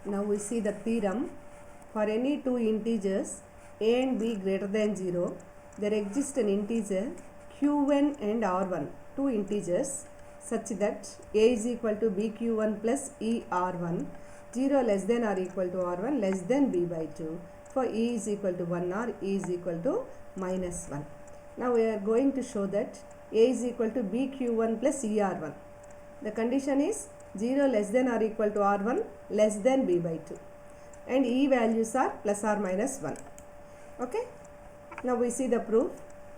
Now we see the theorem. For any two integers a and b greater than 0, there exists an integer q1 and r1, two integers, such that a is equal to bq1 plus e r1, 0 less than or equal to r1 less than b by 2, for e is equal to 1 or e is equal to minus 1. Now we are going to show that a is equal to bq1 plus e r1. The condition is 0 less than or equal to r1 less than b by 2, and e values are plus or minus 1. Okay. Now we see the proof.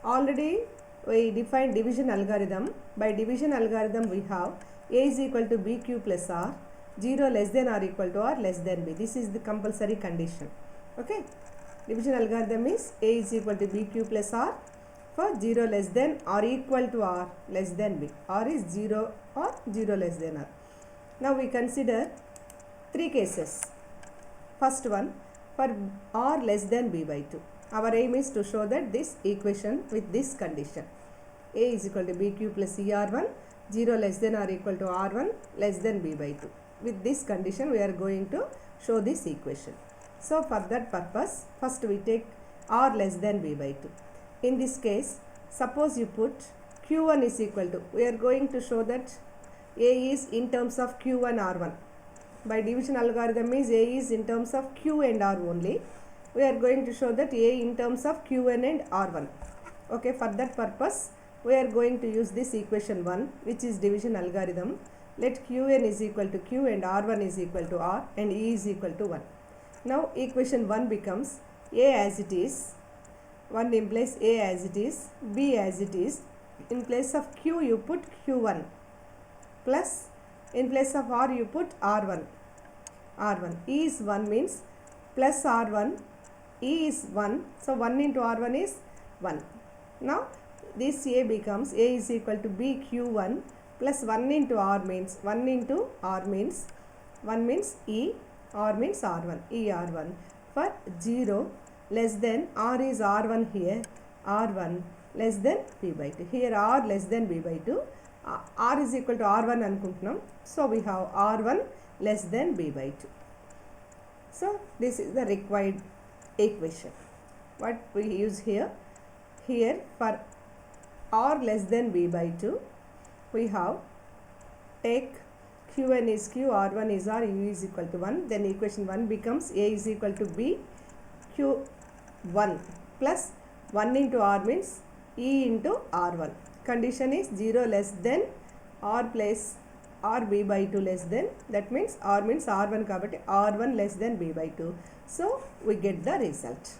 Already we defined division algorithm. By division algorithm we have a is equal to bq plus r, 0 less than or equal to r less than b. This is the compulsory condition. Okay. Division algorithm is a is equal to bq plus r for 0 less than or equal to r less than b. R is 0 or 0 less than r. Now we consider three cases. First one, for r less than b by 2. Our aim is to show that this equation with this condition. A is equal to bq plus er1, 0 less than or equal to r1 less than b by 2. With this condition we are going to show this equation. So for that purpose, first we take r less than b by 2. In this case, suppose you put q1 is equal to, we are going to show that a is in terms of q1 r1. By division algorithm is a is in terms of q and r only. We are going to show that a in terms of q1 and r1. Okay, for that purpose we are going to use this equation 1, which is division algorithm. Let qn is equal to q and r1 is equal to r and e is equal to 1. Now equation 1 becomes a as it is. 1 implies a as it is, b as it is. In place of q you put q1 plus in place of r you put r1. E is 1 means plus r1, e is 1, so 1 into r1 is 1. Now this a becomes a is equal to bq1 plus 1 into r means 1 into r means 1 means e, r means r1, e r1 for 0 less than, r is r1 here, r1 less than b by 2. Here r less than b by 2, r is equal to r1 anukuntunnam. So we have r1 less than b by 2. So this is the required equation. What we use here? Here for r less than b by 2, we have take q1 is q, r1 is r, u is equal to 1. Then equation 1 becomes a is equal to b q1 plus 1 into r means e into r1. Condition is 0 less than r plus r b by 2 less than, that means r means r1 kabatti r1 less than b by 2. So we get the result.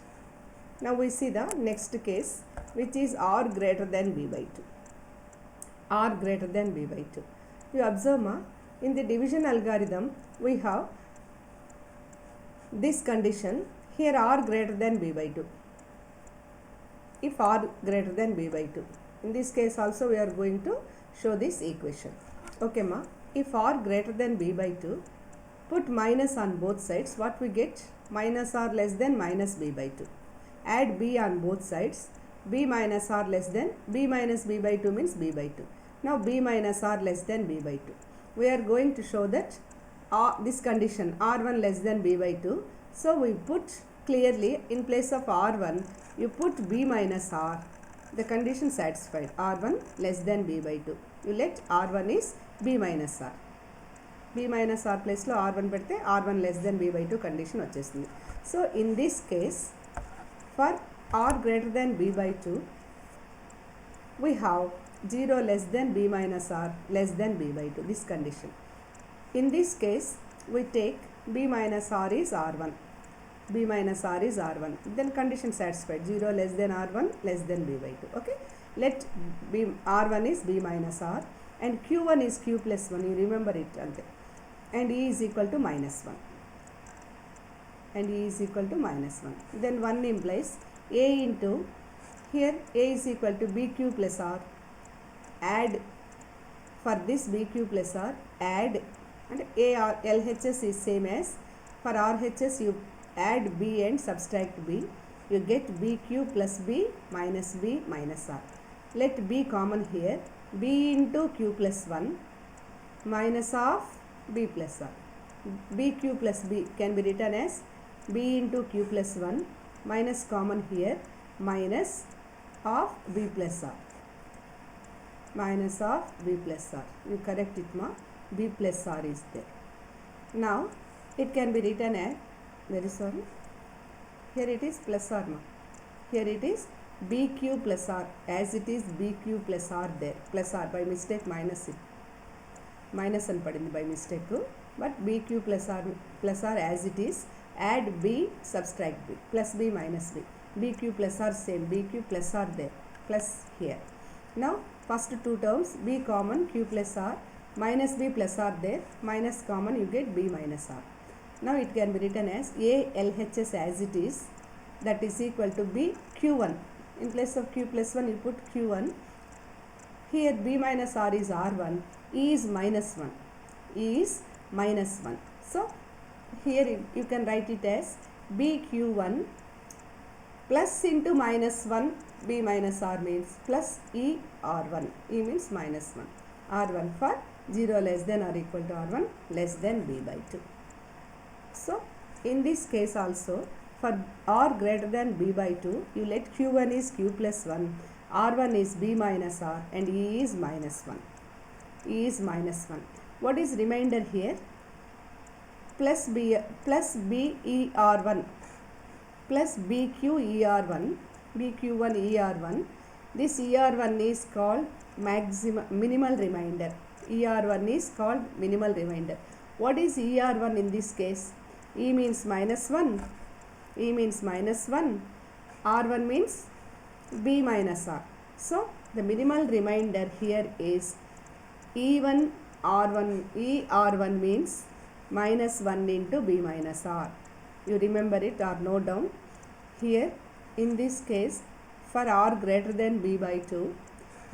Now we see the next case, which is r greater than b by 2. R greater than b by 2. You observe ma, in the division algorithm we have this condition. Here r greater than b by 2. If r greater than b by 2. In this case also we are going to show this equation. Okay ma. If r greater than b by 2, put minus on both sides. What we get? Minus r less than minus b by 2. Add b on both sides. B minus r less than, b minus b by 2 means b by 2. Now b minus r less than b by 2. We are going to show that this condition r1 less than b by 2. So we put clearly in place of r1 you put b minus r. The condition satisfied, r1 less than b by 2. You let r1 is b minus r. B minus r place lo r1 pedte r1 less than b by 2 condition vachestundi. So in this case, for r greater than b by 2, we have 0 less than b minus r less than b by 2, this condition. In this case, we take b minus r is r1. B minus r is r1. Then condition satisfied, 0 less than r1 less than b by 2. Okay. Let b r1 is b minus r and q1 is q plus 1. You remember it. And e is equal to minus 1. And e is equal to minus 1. Then 1 implies a into, here a is equal to bq plus r. Add for this bq plus r, add, and a r LHS is same as for RHS you add b and subtract b. You get bq plus b minus r. Let b common here. B into q plus 1 minus of b plus r. bq plus b can be written as b into q plus 1 minus common here minus of b plus r. Minus of b plus r. You correct it ma. B plus r is there. Now it can be written as, very sorry, here it is plus r ma. Here it is bq plus r, as it is bq plus r there. Plus r by mistake minus it. Minus and padindi by mistake. But bq plus r as it is. Add b, subtract b. Plus b minus b. bq plus r same. bq plus r there. Plus here. Now first two terms, b common, q plus r, minus b plus r there, minus common, you get b minus r. Now it can be written as a LHS as it is, that is equal to b q1. In place of q plus 1 you put q1. Here b minus r is r1, e is minus 1. E is minus 1. So here you can write it as b q1 plus into minus 1, b minus r means plus e r1. E means minus 1. R1 for 0 less than or equal to r1 less than b by 2. So in this case also, for r greater than b by 2, you let q1 is q plus 1, r1 is b minus r, and e is minus 1. E is minus 1. What is remainder here? Plus b e r1 plus bq er1, bq1 er1. This er1 is called minimal remainder. er1 is called minimal remainder. What is er1 in this case? E means minus 1. E means minus 1. R1 means b minus r. So the minimal remainder here is E1 R1. E R1 means minus 1 into b minus r. You remember it or note down. Here in this case, for r greater than b by 2,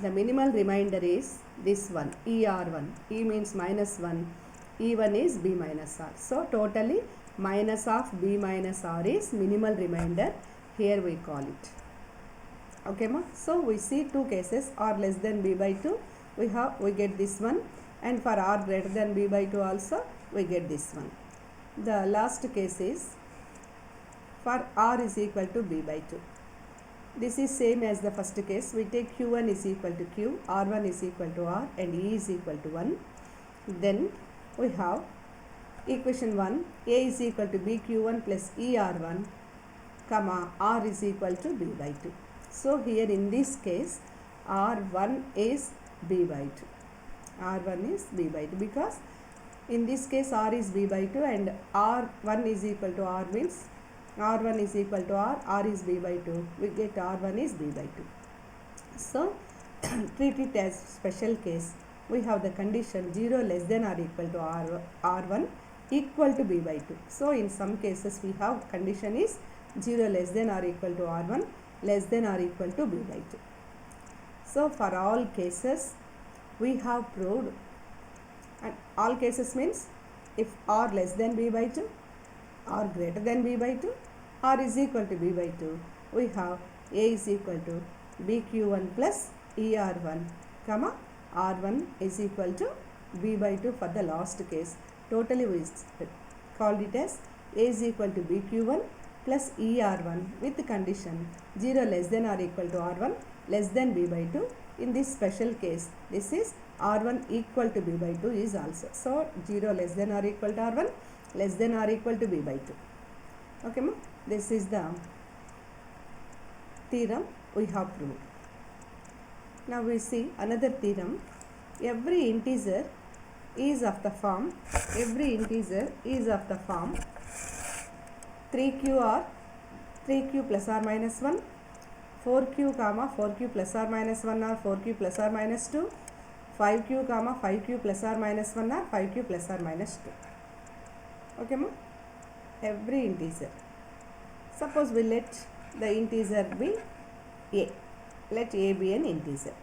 the minimal remainder is this one, er1. E means minus 1. E1 is b minus r. So totally minus of b minus r is minimal remainder. Here we call it. Okay ma. So we see two cases, r less than b by 2 we get this one, and for r greater than b by 2 also we get this one. The last case is for r is equal to b by 2. This is same as the first case. We take q1 is equal to q, r1 is equal to r, and e is equal to 1. Then we have equation 1, a is equal to bq1 plus er1, comma r is equal to b by 2. So here in this case, r1 is b by 2. R1 is b by 2 because in this case r is b by 2 and r1 is equal to r means r1 is equal to r is b by 2. We get r1 is b by 2. So treat it as special case. We have the condition 0 less than or equal to r1 equal to b by 2. So in some cases we have condition is 0 less than or equal to r1 less than or equal to b by 2. So for all cases we have proved, and all cases means if r less than b by 2, r greater than b by 2, r is equal to b by 2, we have a is equal to bq1 plus er1, comma r1 is equal to b by 2 for the last case. Totally we called it as a is equal to bq1 plus er1 with the condition 0 less than or equal to r1 less than b by 2. In this special case, this is r1 equal to b by 2 is also. So 0 less than or equal to r1 less than or equal to b by 2. Okay ma? This is the theorem we have proved. Now we see another theorem. Every integer is of the form 3q plus or minus 1, 4q comma 4q plus or minus 1 or 4q plus or minus 2, 5q comma 5q plus or minus 1 or 5q plus or minus 2. Okay ma? Every integer. Suppose we let the integer be a. Let a be an integer.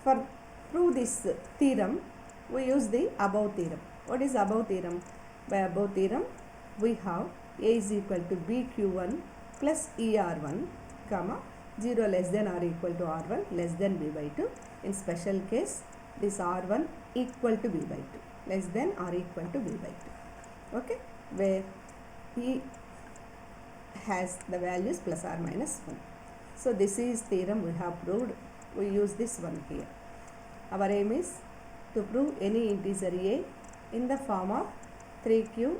For prove this theorem, we use the above theorem. What is above theorem? By above theorem, we have a is equal to bq1 plus er1, comma 0 less than or equal to r1 less than b by 2. In special case, this r1 equal to b by 2, less than or equal to b by 2. okay, where E has the values plus or minus 1. So this is theorem we have proved. We use this one here. Our aim is to prove any integer a in the form of 3q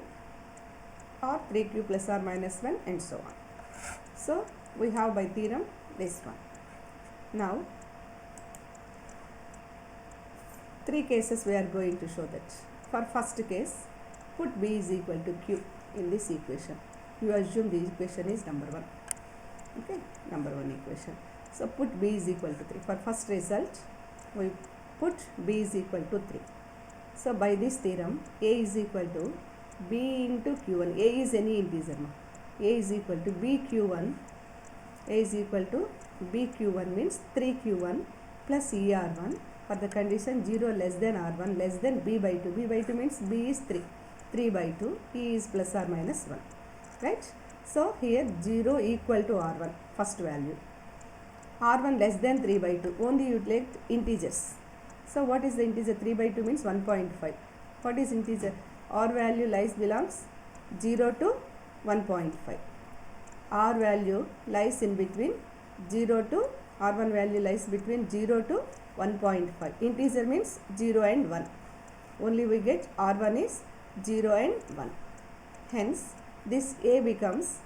or 3q plus or minus 1 and so on. So we have by theorem this one. Now 3 cases we are going to show that. For first case, put b is equal to q in this equation. You assume the equation is number 1. Okay, number 1 equation. So put b is equal to 3. For first result, we put b is equal to 3. So by this theorem, a is equal to b into q1. A is any integer. A is equal to bq1. A is equal to bq1 means 3q1 plus er1 for the condition 0 less than r1 less than b by 2. b by 2 means b is 3. 3 by 2, e is plus or minus 1. Right? So here 0 equal to r1, first value. r1 less than 3 by 2. Only you take integers. So what is the integer? 3 by 2 means 1.5. What is integer? R value belongs 0 to 1.5. R value lies in between 0 to R1 value lies between 0 to 1.5. Integer means 0 and 1. Only we get R1 is 0 and 1. Hence, this A becomes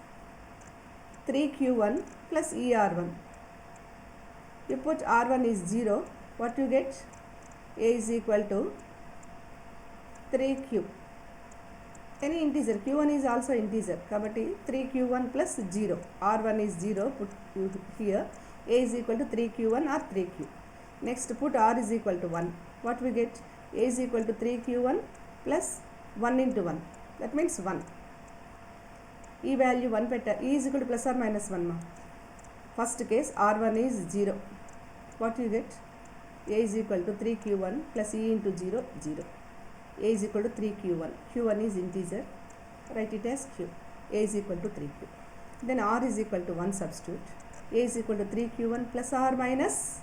3q1 plus ER1. You put R1 is 0. What you get? A is equal to 3q. Any integer. Q1 is also integer. Kabatti 3q1 plus 0. R1 is 0. Put here. A is equal to 3q1 or 3q. Next put R is equal to 1. What we get? A is equal to 3q1 plus 1 into 1. That means 1. E value 1 better. E is equal to plus or minus 1. Ma. First case R1 is 0. What you get? A is equal to 3q1 plus E into 0, 0. A is equal to 3q1. Q1 is integer. Write it as Q. A is equal to 3q. Then R is equal to 1 substitute. A is equal to 3q1 plus or minus.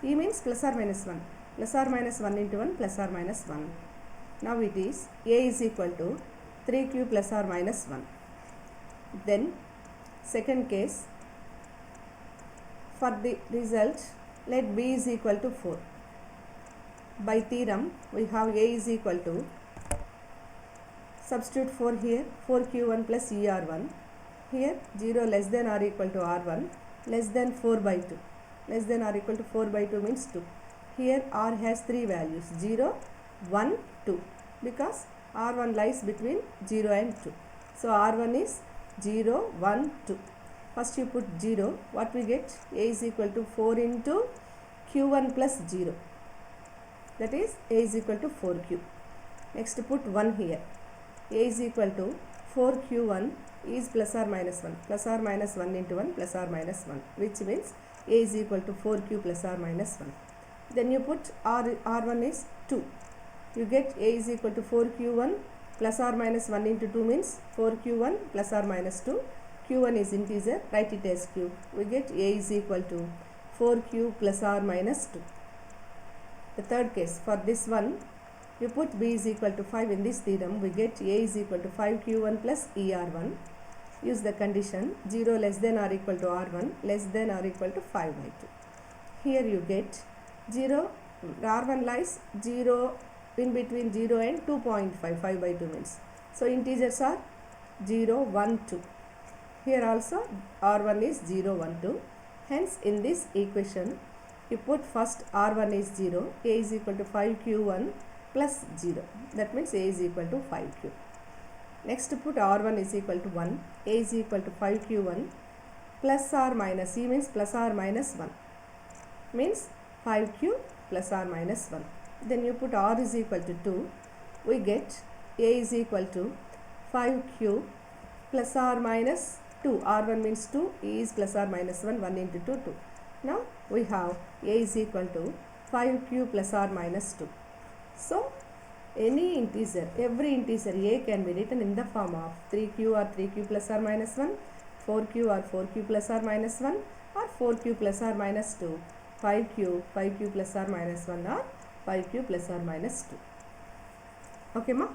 E means plus or minus 1. Plus or minus 1 into 1 plus or minus 1. Now it is A is equal to 3q plus or minus 1. Then second case, for the result, let b is equal to 4. By theorem, we have A is equal to, substitute 4 here, 4q1 plus er1. Here 0 less than or equal to r1 less than 4 by 2. Less than or equal to 4 by 2 means 2. Here r has 3 values, 0, 1, 2. Because r1 lies between 0 and 2. So r1 is 0, 1, 2. First you put 0. What we get? A is equal to 4 into q1 plus 0. That is A is equal to 4q. Next put 1 here. A is equal to 4q1 is plus or minus 1. Plus or minus 1 into 1 plus or minus 1. Which means A is equal to 4q plus or minus 1. Then you put R1 is 2. You get A is equal to 4q1 plus or minus 1 into 2 means 4q1 plus or minus 2. Q1 is integer. Write it as Q. We get A is equal to 4q plus or minus 2. The third case, for this one, you put b is equal to 5 in this theorem. We get A is equal to 5q1 plus ER1. Use the condition 0 less than or equal to R1 less than or equal to 5 by 2. Here you get 0, R1 lies 0 in between 0 and 2.5, 5 by 2 means. So integers are 0, 1, 2. Here also R1 is 0, 1, 2. Hence in this equation, you put first R1 is 0, A is equal to 5q1 plus 0. That means A is equal to 5q. Next put R1 is equal to 1, A is equal to 5q1 plus or minus, E means plus or minus 1. Means 5q plus or minus 1. Then you put R is equal to 2. We get A is equal to 5q plus or minus 2. R1 means 2, E is plus or minus 1, 1 into 2, 2. Now we have A is equal to 5q plus or minus 2. So any integer, every integer A can be written in the form of 3q or 3q plus or minus 1, 4q or 4q plus or minus 1, or 4q plus or minus 2, 5q plus or minus 1, or 5q plus or minus 2. Okay ma?